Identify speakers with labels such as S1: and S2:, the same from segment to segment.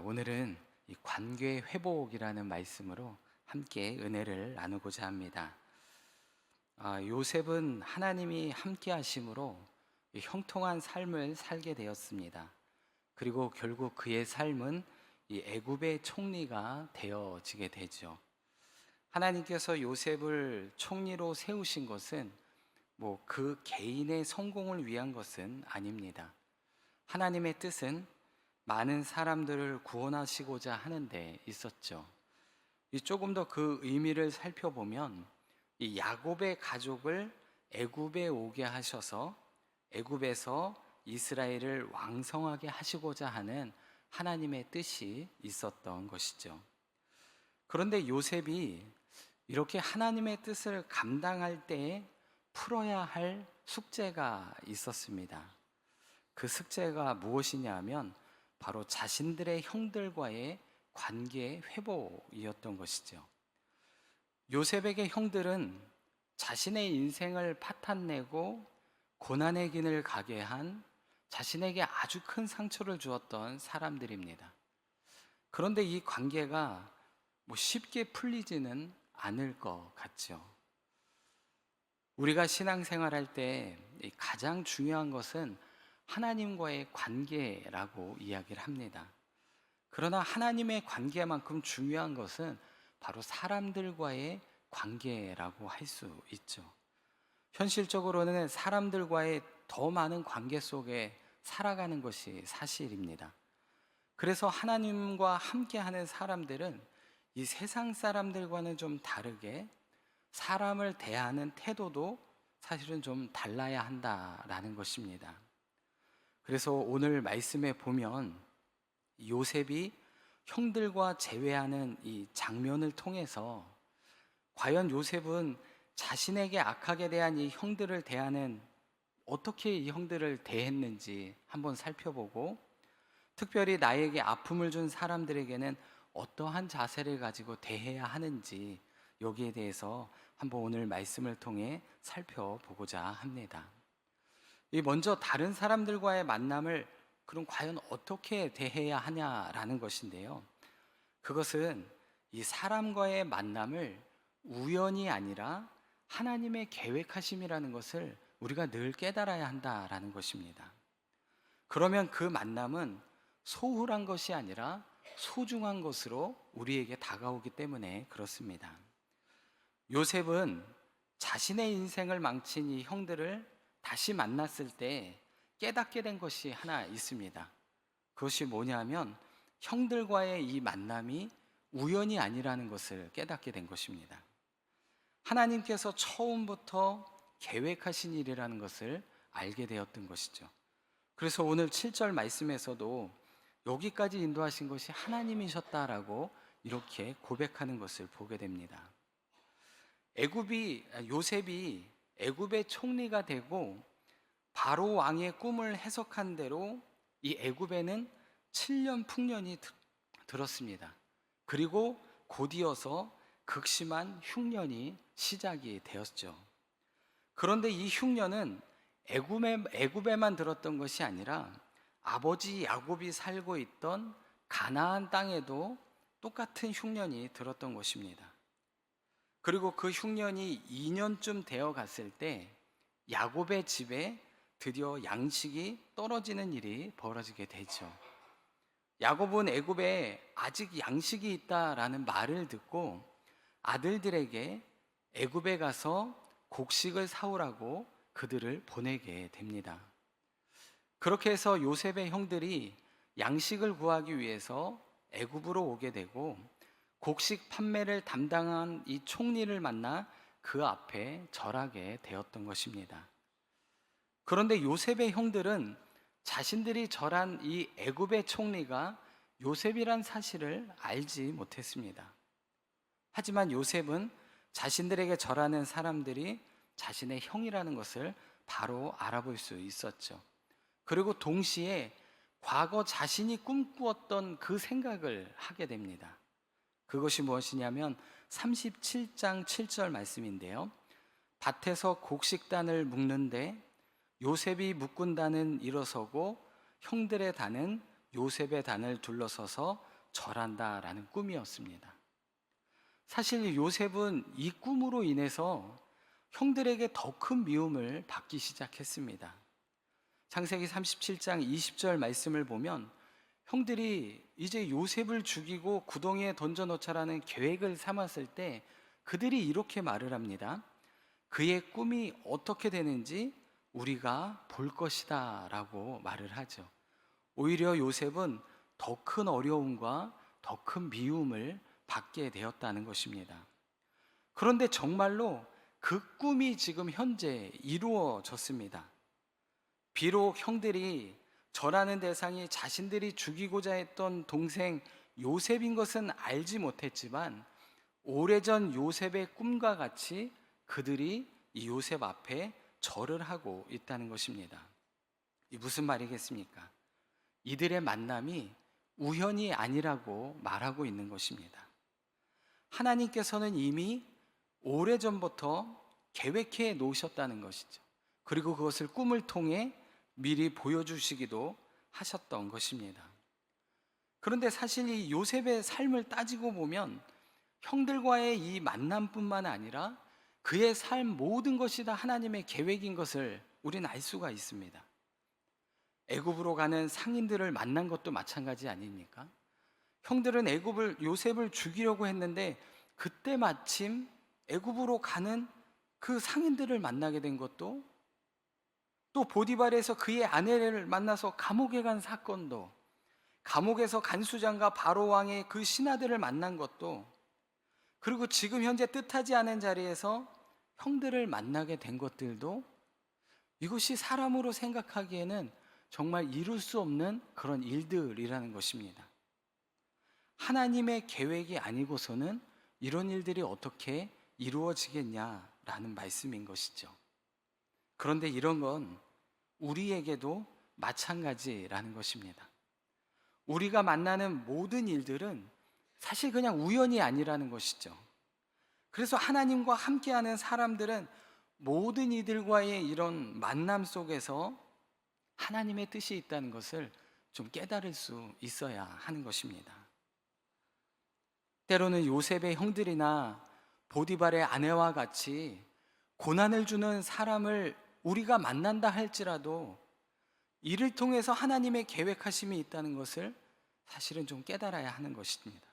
S1: 오늘은 이 관계 회복이라는 말씀으로 함께 은혜를 나누고자 합니다. 요셉은 하나님이 함께 하심으로 이 형통한 삶을 살게 되었습니다. 그리고 결국 그의 삶은 이 애굽의 총리가 되어지게 되죠. 하나님께서 요셉을 총리로 세우신 것은 그 개인의 성공을 위한 것은 아닙니다. 하나님의 뜻은 많은 사람들을 구원하시고자 하는 데 있었죠. 조금 더 그 의미를 살펴보면 이 야곱의 가족을 애굽에 오게 하셔서 애굽에서 이스라엘을 왕성하게 하시고자 하는 하나님의 뜻이 있었던 것이죠. 그런데 요셉이 이렇게 하나님의 뜻을 감당할 때에 풀어야 할 숙제가 있었습니다. 그 숙제가 무엇이냐 하면 바로 자신들의 형들과의 관계 회복이었던 것이죠. 요셉에게 형들은 자신의 인생을 파탄내고 고난의 길을 가게 한, 자신에게 아주 큰 상처를 주었던 사람들입니다. 그런데 이 관계가 쉽게 풀리지는 않을 것 같죠. 우리가 신앙생활할 때 가장 중요한 것은 하나님과의 관계라고 이야기를 합니다. 그러나 하나님의 관계만큼 중요한 것은 바로 사람들과의 관계라고 할 수 있죠. 현실적으로는 사람들과의 더 많은 관계 속에 살아가는 것이 사실입니다. 그래서 하나님과 함께하는 사람들은 이 세상 사람들과는 좀 다르게 사람을 대하는 태도도 사실은 좀 달라야 한다라는 것입니다. 그래서 오늘 말씀에 보면 요셉이 형들과 재회하는 이 장면을 통해서 과연 요셉은 자신에게 악하게 대한 이 형들을 대하는, 어떻게 이 형들을 대했는지 한번 살펴보고, 특별히 나에게 아픔을 준 사람들에게는 어떠한 자세를 가지고 대해야 하는지, 여기에 대해서 한번 오늘 말씀을 통해 살펴보고자 합니다. 먼저 다른 사람들과의 만남을 그럼 과연 어떻게 대해야 하냐라는 것인데요. 그것은 이 사람과의 만남을 우연이 아니라 하나님의 계획하심이라는 것을 우리가 늘 깨달아야 한다라는 것입니다. 그러면 그 만남은 소홀한 것이 아니라 소중한 것으로 우리에게 다가오기 때문에 그렇습니다. 요셉은 자신의 인생을 망친 이 형들을 다시 만났을 때 깨닫게 된 것이 하나 있습니다. 그것이 뭐냐면 형들과의 이 만남이 우연이 아니라는 것을 깨닫게 된 것입니다. 하나님께서 처음부터 계획하신 일이라는 것을 알게 되었던 것이죠. 그래서 오늘 7절 말씀에서도 여기까지 인도하신 것이 하나님이셨다라고 이렇게 고백하는 것을 보게 됩니다. 요셉이 애굽의 총리가 되고 바로 왕의 꿈을 해석한 대로 이 애굽에는 7년 풍년이 들었습니다. 그리고 곧이어서 극심한 흉년이 시작이 되었죠. 그런데 이 흉년은 애굽에만 들었던 것이 아니라 아버지 야곱이 살고 있던 가나안 땅에도 똑같은 흉년이 들었던 것입니다. 그리고 그 흉년이 2년쯤 되어 갔을 때 야곱의 집에 드디어 양식이 떨어지는 일이 벌어지게 되죠. 야곱은 애굽에 아직 양식이 있다라는 말을 듣고 아들들에게 애굽에 가서 곡식을 사오라고 그들을 보내게 됩니다. 그렇게 해서 요셉의 형들이 양식을 구하기 위해서 애굽으로 오게 되고 곡식 판매를 담당한 이 총리를 만나 그 앞에 절하게 되었던 것입니다. 그런데 요셉의 형들은 자신들이 절한 이 애굽의 총리가 요셉이란 사실을 알지 못했습니다. 하지만 요셉은 자신들에게 절하는 사람들이 자신의 형이라는 것을 바로 알아볼 수 있었죠. 그리고 동시에 과거 자신이 꿈꾸었던 그 생각을 하게 됩니다. 그것이 무엇이냐면 37장 7절 말씀인데요. 밭에서 곡식단을 묶는데 요셉이 묶은 단은 일어서고 형들의 단은 요셉의 단을 둘러서서 절한다라는 꿈이었습니다. 사실 요셉은 이 꿈으로 인해서 형들에게 더 큰 미움을 받기 시작했습니다. 창세기 37장 20절 말씀을 보면 형들이 이제 요셉을 죽이고 구덩이에 던져놓자라는 계획을 삼았을 때 그들이 이렇게 말을 합니다. 그의 꿈이 어떻게 되는지 우리가 볼 것이다 라고 말을 하죠. 오히려 요셉은 더 큰 어려움과 더 큰 미움을 받게 되었다는 것입니다. 그런데 정말로 그 꿈이 지금 현재 이루어졌습니다. 비록 형들이 절하는 대상이 자신들이 죽이고자 했던 동생 요셉인 것은 알지 못했지만 오래전 요셉의 꿈과 같이 그들이 이 요셉 앞에 절을 하고 있다는 것입니다. 이 무슨 말이겠습니까? 이들의 만남이 우연이 아니라고 말하고 있는 것입니다. 하나님께서는 이미 오래전부터 계획해 놓으셨다는 것이죠. 그리고 그것을 꿈을 통해 미리 보여주시기도 하셨던 것입니다. 그런데 사실 이 요셉의 삶을 따지고 보면 형들과의 이 만남뿐만 아니라 그의 삶 모든 것이 다 하나님의 계획인 것을 우리는 알 수가 있습니다. 애굽으로 가는 상인들을 만난 것도 마찬가지 아닙니까? 형들은 요셉을 죽이려고 했는데 그때 마침 애굽으로 가는 그 상인들을 만나게 된 것도, 또 보디발에서 그의 아내를 만나서 감옥에 간 사건도, 감옥에서 간수장과 바로 왕의 그 신하들을 만난 것도, 그리고 지금 현재 뜻하지 않은 자리에서 형들을 만나게 된 것들도 이것이 사람으로 생각하기에는 정말 이룰 수 없는 그런 일들이라는 것입니다. 하나님의 계획이 아니고서는 이런 일들이 어떻게 이루어지겠냐라는 말씀인 것이죠. 그런데 이런 건 우리에게도 마찬가지라는 것입니다. 우리가 만나는 모든 일들은 사실 그냥 우연이 아니라는 것이죠. 그래서 하나님과 함께하는 사람들은 모든 이들과의 이런 만남 속에서 하나님의 뜻이 있다는 것을 좀 깨달을 수 있어야 하는 것입니다. 때로는 요셉의 형들이나 보디발의 아내와 같이 고난을 주는 사람을 우리가 만난다 할지라도 이를 통해서 하나님의 계획하심이 있다는 것을 사실은 좀 깨달아야 하는 것입니다.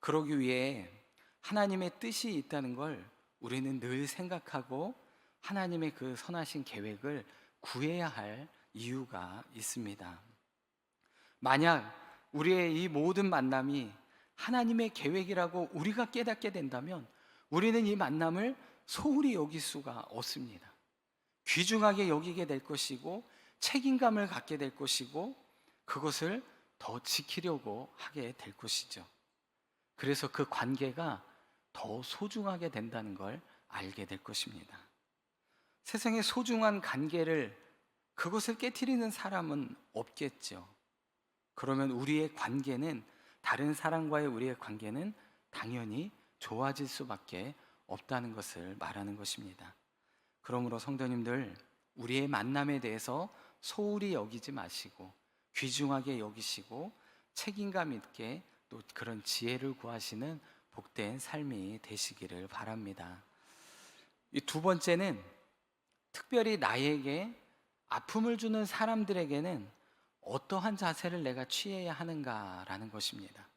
S1: 그러기 위해 하나님의 뜻이 있다는 걸 우리는 늘 생각하고 하나님의 그 선하신 계획을 구해야 할 이유가 있습니다. 만약 우리의 이 모든 만남이 하나님의 계획이라고 우리가 깨닫게 된다면 우리는 이 만남을 소홀히 여길 수가 없습니다. 귀중하게 여기게 될 것이고 책임감을 갖게 될 것이고 그것을 더 지키려고 하게 될 것이죠. 그래서 그 관계가 더 소중하게 된다는 걸 알게 될 것입니다. 세상의 소중한 관계를, 그것을 깨트리는 사람은 없겠죠. 그러면 우리의 관계는, 다른 사람과의 우리의 관계는 당연히 좋아질 수밖에 없다는 것을 말하는 것입니다. 그러므로 성도님들, 우리의 만남에 대해서 소홀히 여기지 마시고 귀중하게 여기시고 책임감 있게 또 그런 지혜를 구하시는 복된 삶이 되시기를 바랍니다. 이 두 번째는 특별히 나에게 아픔을 주는 사람들에게는 어떠한 자세를 내가 취해야 하는가라는 것입니다.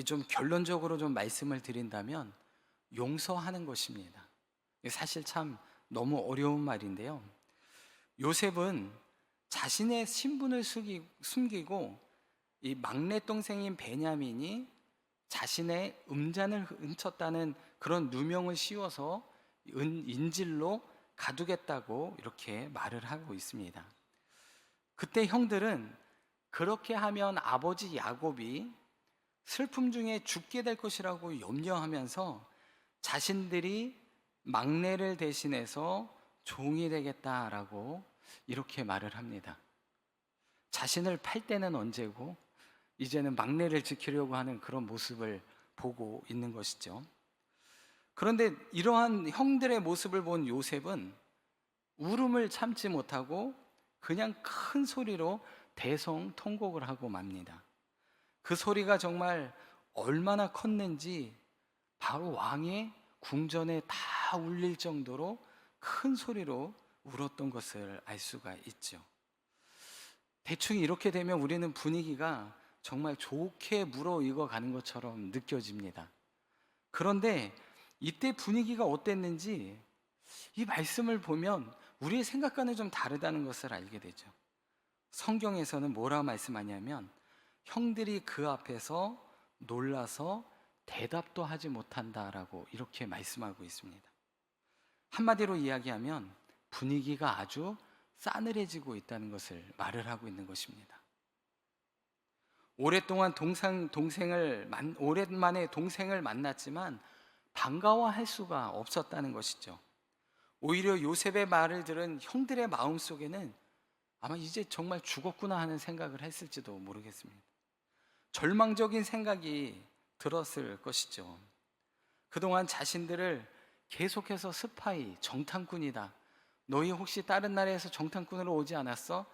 S1: 좀 결론적으로 좀 말씀을 드린다면 용서하는 것입니다. 사실 참 너무 어려운 말인데요. 요셉은 자신의 신분을 숨기고 이 막내 동생인 베냐민이 자신의 음잔을 훔쳤다는 그런 누명을 씌워서 인질로 가두겠다고 이렇게 말을 하고 있습니다. 그때 형들은 그렇게 하면 아버지 야곱이 슬픔 중에 죽게 될 것이라고 염려하면서 자신들이 막내를 대신해서 종이 되겠다라고 이렇게 말을 합니다. 자신을 팔 때는 언제고 이제는 막내를 지키려고 하는 그런 모습을 보고 있는 것이죠. 그런데 이러한 형들의 모습을 본 요셉은 울음을 참지 못하고 그냥 큰 소리로 대성통곡을 하고 맙니다. 그 소리가 정말 얼마나 컸는지 바로 왕의 궁전에 다 울릴 정도로 큰 소리로 울었던 것을 알 수가 있죠. 대충 이렇게 되면 우리는 분위기가 정말 좋게 물어익어 가는 것처럼 느껴집니다. 그런데 이때 분위기가 어땠는지 이 말씀을 보면 우리의 생각과는 좀 다르다는 것을 알게 되죠. 성경에서는 뭐라 말씀하냐면 형들이 그 앞에서 놀라서 대답도 하지 못한다라고 이렇게 말씀하고 있습니다. 한마디로 이야기하면 분위기가 아주 싸늘해지고 있다는 것을 말을 하고 있는 것입니다. 오랜만에 동생을 만났지만 반가워할 수가 없었다는 것이죠. 오히려 요셉의 말을 들은 형들의 마음 속에는 아마 이제 정말 죽었구나 하는 생각을 했을지도 모르겠습니다. 절망적인 생각이 들었을 것이죠. 그동안 자신들을 계속해서 스파이, 정탐꾼이다, 너희 혹시 다른 나라에서 정탐꾼으로 오지 않았어?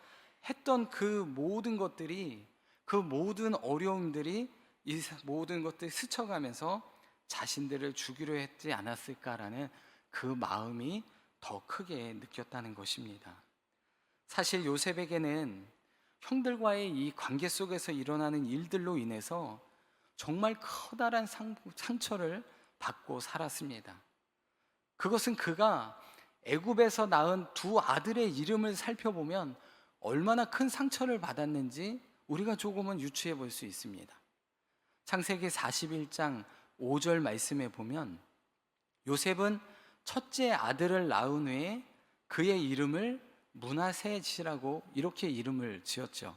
S1: 했던 그 모든 것들이, 그 모든 어려움들이 이 모든 것들이 스쳐가면서 자신들을 죽이려 했지 않았을까라는 그 마음이 더 크게 느꼈다는 것입니다. 사실 요셉에게는 형들과의 이 관계 속에서 일어나는 일들로 인해서 정말 커다란 상처를 받고 살았습니다. 그것은 그가 애굽에서 낳은 두 아들의 이름을 살펴보면 얼마나 큰 상처를 받았는지 우리가 조금은 유추해 볼 수 있습니다. 창세기 41장 5절 말씀에 보면 요셉은 첫째 아들을 낳은 후에 그의 이름을 므낫셋이라고 이렇게 이름을 지었죠.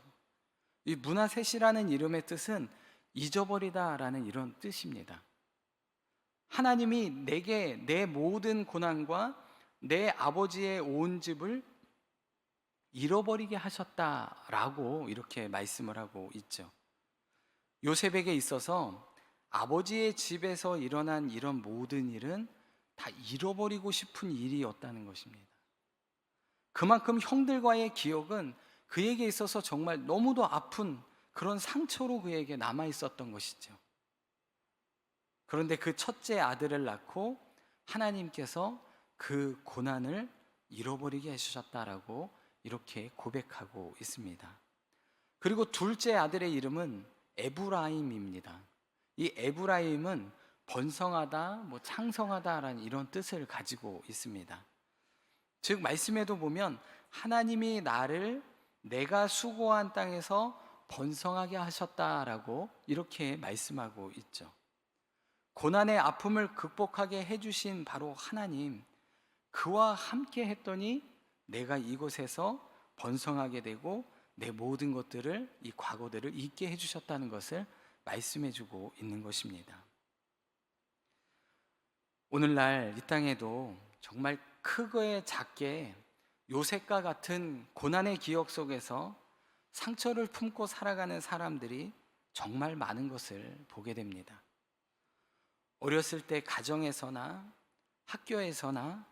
S1: 이 므낫셋이라는 이름의 뜻은 잊어버리다라는 이런 뜻입니다. 하나님이 내게 내 모든 고난과 내 아버지의 온 집을 잃어버리게 하셨다라고 이렇게 말씀을 하고 있죠. 요셉에게 있어서 아버지의 집에서 일어난 이런 모든 일은 다 잃어버리고 싶은 일이었다는 것입니다. 그만큼 형들과의 기억은 그에게 있어서 정말 너무도 아픈 그런 상처로 그에게 남아 있었던 것이죠. 그런데 그 첫째 아들을 낳고 하나님께서 그 고난을 잃어버리게 해주셨다라고 이렇게 고백하고 있습니다. 그리고 둘째 아들의 이름은 에브라임입니다. 이 에브라임은 번성하다, 창성하다라는 이런 뜻을 가지고 있습니다. 즉 말씀에도 보면 하나님이 나를 내가 수고한 땅에서 번성하게 하셨다라고 이렇게 말씀하고 있죠. 고난의 아픔을 극복하게 해주신 바로 하나님, 그와 함께 했더니 내가 이곳에서 번성하게 되고 내 모든 것들을, 이 과거들을 잊게 해주셨다는 것을 말씀해주고 있는 것입니다. 오늘날 이 땅에도 정말 크게 작게 요셉과 같은 고난의 기억 속에서 상처를 품고 살아가는 사람들이 정말 많은 것을 보게 됩니다. 어렸을 때 가정에서나 학교에서나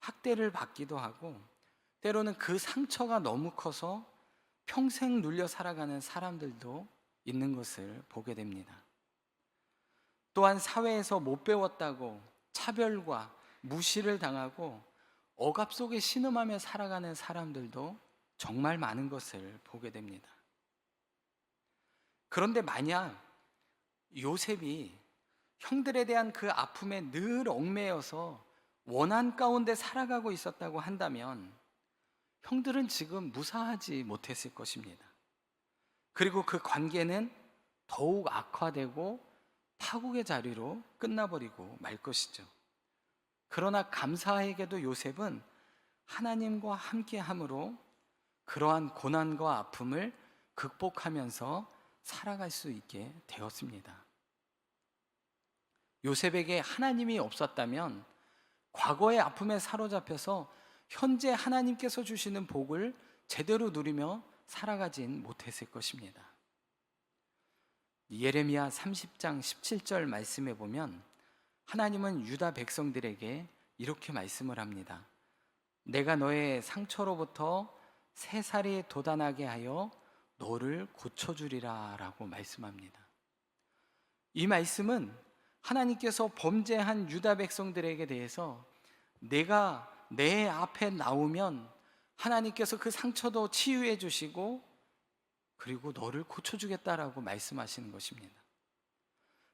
S1: 학대를 받기도 하고 때로는 그 상처가 너무 커서 평생 눌려 살아가는 사람들도 있는 것을 보게 됩니다. 또한 사회에서 못 배웠다고 차별과 무시를 당하고 억압 속에 신음하며 살아가는 사람들도 정말 많은 것을 보게 됩니다. 그런데 만약 요셉이 형들에 대한 그 아픔에 늘 얽매여서 원한 가운데 살아가고 있었다고 한다면 형들은 지금 무사하지 못했을 것입니다. 그리고 그 관계는 더욱 악화되고 파국의 자리로 끝나버리고 말 것이죠. 그러나 감사하게도 요셉은 하나님과 함께함으로 그러한 고난과 아픔을 극복하면서 살아갈 수 있게 되었습니다. 요셉에게 하나님이 없었다면 과거의 아픔에 사로잡혀서 현재 하나님께서 주시는 복을 제대로 누리며 살아가진 못했을 것입니다. 예레미야 30장 17절 말씀에 보면 하나님은 유다 백성들에게 이렇게 말씀을 합니다. 내가 너의 상처로부터 새살이 돋아나게 하여 너를 고쳐주리라 라고 말씀합니다. 이 말씀은 하나님께서 범죄한 유다 백성들에게 대해서 내가 내 앞에 나오면 하나님께서 그 상처도 치유해 주시고 그리고 너를 고쳐주겠다라고 말씀하시는 것입니다.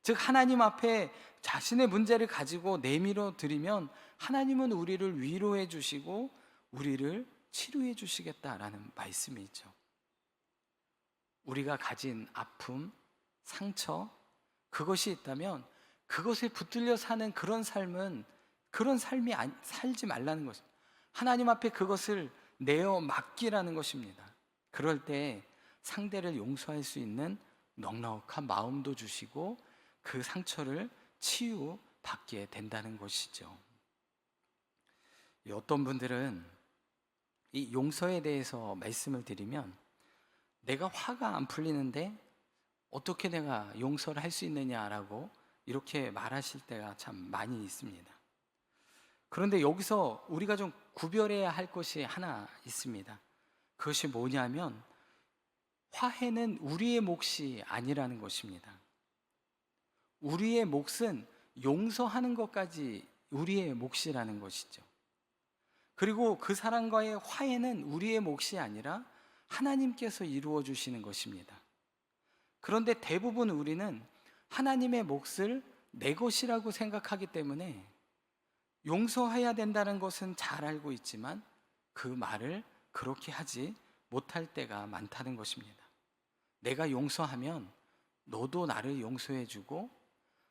S1: 즉 하나님 앞에 자신의 문제를 가지고 내밀어 드리면 하나님은 우리를 위로해 주시고 우리를 치료해 주시겠다라는 말씀이죠. 우리가 가진 아픔, 상처, 그것이 있다면 그것에 붙들려 사는 그런 삶이 살지 말라는 것입니다. 하나님 앞에 그것을 내어 맡기라는 것입니다. 그럴 때 상대를 용서할 수 있는 넉넉한 마음도 주시고 그 상처를 치유받게 된다는 것이죠. 어떤 분들은 이 용서에 대해서 말씀을 드리면 내가 화가 안 풀리는데 어떻게 내가 용서를 할 수 있느냐라고 이렇게 말하실 때가 참 많이 있습니다. 그런데 여기서 우리가 좀 구별해야 할 것이 하나 있습니다. 그것이 뭐냐면 화해는 우리의 몫이 아니라는 것입니다. 우리의 몫은 용서하는 것까지 우리의 몫이라는 것이죠. 그리고 그 사람과의 화해는 우리의 몫이 아니라 하나님께서 이루어 주시는 것입니다. 그런데 대부분 우리는 하나님의 몫을 내 것이라고 생각하기 때문에 용서해야 된다는 것은 잘 알고 있지만 그 말을 그렇게 하지 못할 때가 많다는 것입니다. 내가 용서하면 너도 나를 용서해 주고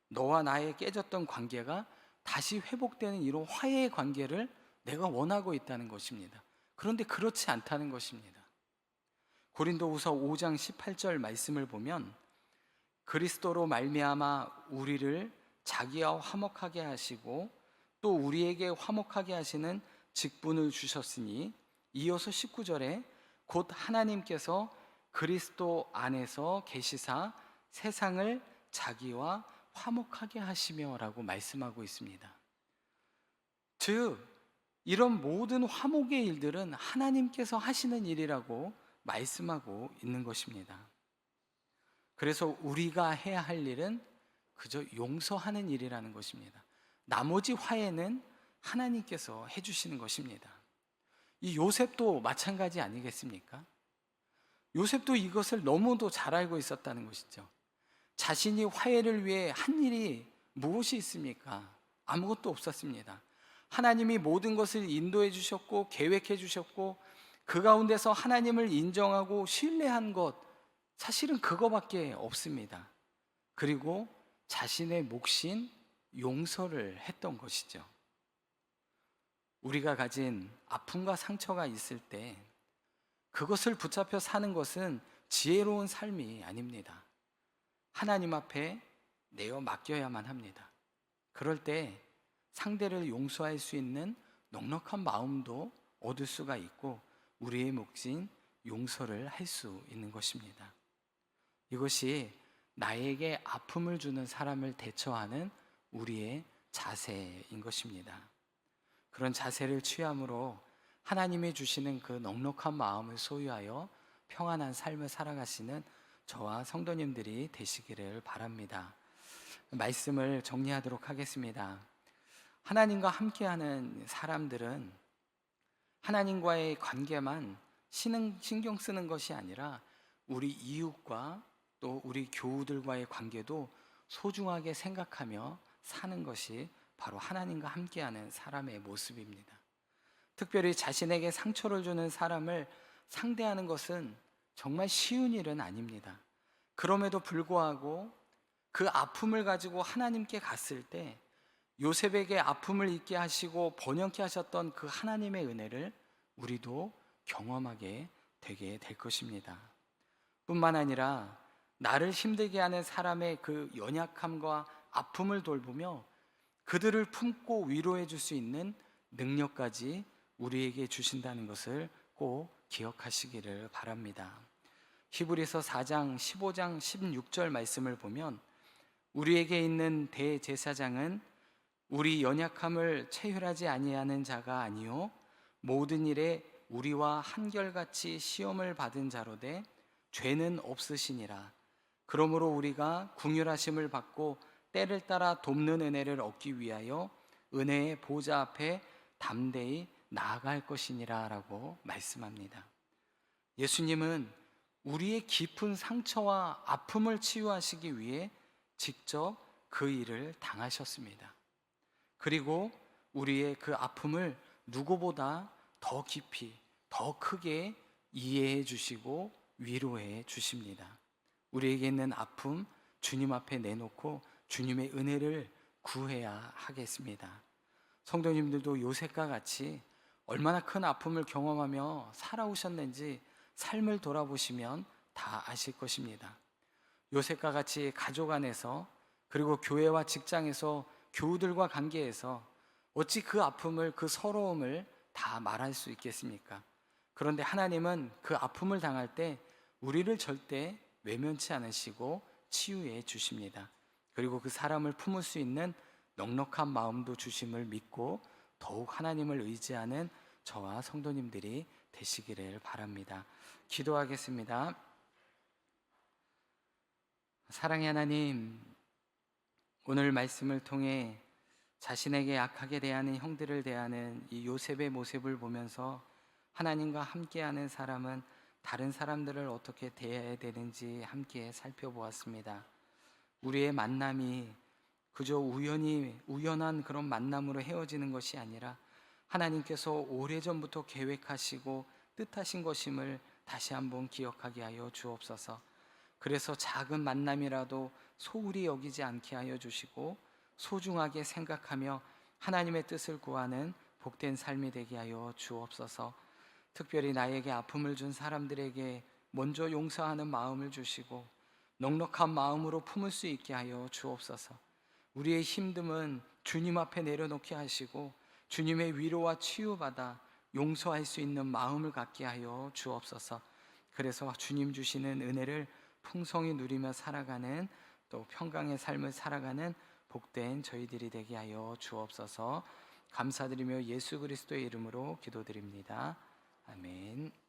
S1: 너와 나의 깨졌던 관계가 다시 회복되는 이런 화해의 관계를 내가 원하고 있다는 것입니다. 그런데 그렇지 않다는 것입니다. 고린도후서 5장 18절 말씀을 보면 그리스도로 말미암아 우리를 자기와 화목하게 하시고 또 우리에게 화목하게 하시는 직분을 주셨으니 이어서 19절에 곧 하나님께서 그리스도 안에서 계시사 세상을 자기와 화목하게 하시며 라고 말씀하고 있습니다. 즉 이런 모든 화목의 일들은 하나님께서 하시는 일이라고 말씀하고 있는 것입니다. 그래서 우리가 해야 할 일은 그저 용서하는 일이라는 것입니다. 나머지 화해는 하나님께서 해주시는 것입니다. 이 요셉도 마찬가지 아니겠습니까? 요셉도 이것을 너무도 잘 알고 있었다는 것이죠. 자신이 화해를 위해 한 일이 무엇이 있습니까? 아무것도 없었습니다. 하나님이 모든 것을 인도해 주셨고 계획해 주셨고 그 가운데서 하나님을 인정하고 신뢰한 것 사실은 그거밖에 없습니다. 그리고 자신의 몫인 용서를 했던 것이죠. 우리가 가진 아픔과 상처가 있을 때 그것을 붙잡혀 사는 것은 지혜로운 삶이 아닙니다. 하나님 앞에 내어 맡겨야만 합니다. 그럴 때 상대를 용서할 수 있는 넉넉한 마음도 얻을 수가 있고 우리의 몫인 용서를 할 수 있는 것입니다. 이것이 나에게 아픔을 주는 사람을 대처하는 우리의 자세인 것입니다. 그런 자세를 취함으로 하나님이 주시는 그 넉넉한 마음을 소유하여 평안한 삶을 살아가시는 저와 성도님들이 되시기를 바랍니다. 말씀을 정리하도록 하겠습니다. 하나님과 함께하는 사람들은 하나님과의 관계만 신경 쓰는 것이 아니라 우리 이웃과 또 우리 교우들과의 관계도 소중하게 생각하며 사는 것이 바로 하나님과 함께하는 사람의 모습입니다. 특별히 자신에게 상처를 주는 사람을 상대하는 것은 정말 쉬운 일은 아닙니다. 그럼에도 불구하고 그 아픔을 가지고 하나님께 갔을 때 요셉에게 아픔을 잊게 하시고 번영케 하셨던 그 하나님의 은혜를 우리도 경험하게 되게 될 것입니다. 뿐만 아니라 나를 힘들게 하는 사람의 그 연약함과 아픔을 돌보며 그들을 품고 위로해 줄 수 있는 능력까지 우리에게 주신다는 것을 꼭 기억하시기를 바랍니다. 히브리서 4장 15장 16절 말씀을 보면 우리에게 있는 대제사장은 우리 연약함을 체휼하지 아니하는 자가 아니요 모든 일에 우리와 한결같이 시험을 받은 자로되 죄는 없으시니라. 그러므로 우리가 긍휼하심을 받고 때를 따라 돕는 은혜를 얻기 위하여 은혜의 보좌 앞에 담대히 나아갈 것이니라 라고 말씀합니다. 예수님은 우리의 깊은 상처와 아픔을 치유하시기 위해 직접 그 일을 당하셨습니다. 그리고 우리의 그 아픔을 누구보다 더 깊이, 더 크게 이해해 주시고 위로해 주십니다. 우리에게 있는 아픔 주님 앞에 내놓고 주님의 은혜를 구해야 하겠습니다. 성도님들도 요셉과 같이 얼마나 큰 아픔을 경험하며 살아오셨는지 삶을 돌아보시면 다 아실 것입니다. 요셉과 같이 가족 안에서 그리고 교회와 직장에서 교우들과 관계에서 어찌 그 아픔을, 그 서러움을 다 말할 수 있겠습니까? 그런데 하나님은 그 아픔을 당할 때 우리를 절대 외면치 않으시고 치유해 주십니다. 그리고 그 사람을 품을 수 있는 넉넉한 마음도 주심을 믿고 더욱 하나님을 의지하는 저와 성도님들이 되시기를 바랍니다. 기도하겠습니다. 사랑의 하나님, 오늘 말씀을 통해 자신에게 약하게 대하는 형들을 대하는 이 요셉의 모습을 보면서 하나님과 함께하는 사람은 다른 사람들을 어떻게 대해야 되는지 함께 살펴보았습니다. 우리의 만남이 그저 우연한 그런 만남으로 헤어지는 것이 아니라 하나님께서 오래전부터 계획하시고 뜻하신 것임을 다시 한번 기억하게 하여 주옵소서. 그래서 작은 만남이라도 소홀히 여기지 않게 하여 주시고 소중하게 생각하며 하나님의 뜻을 구하는 복된 삶이 되게 하여 주옵소서. 특별히 나에게 아픔을 준 사람들에게 먼저 용서하는 마음을 주시고 넉넉한 마음으로 품을 수 있게 하여 주옵소서. 우리의 힘듦은 주님 앞에 내려놓게 하시고 주님의 위로와 치유받아 용서할 수 있는 마음을 갖게 하여 주옵소서. 그래서 주님 주시는 은혜를 풍성히 누리며 살아가는, 또 평강의 삶을 살아가는 복된 저희들이 되게 하여 주옵소서. 감사드리며 예수 그리스도의 이름으로 기도드립니다. 아멘.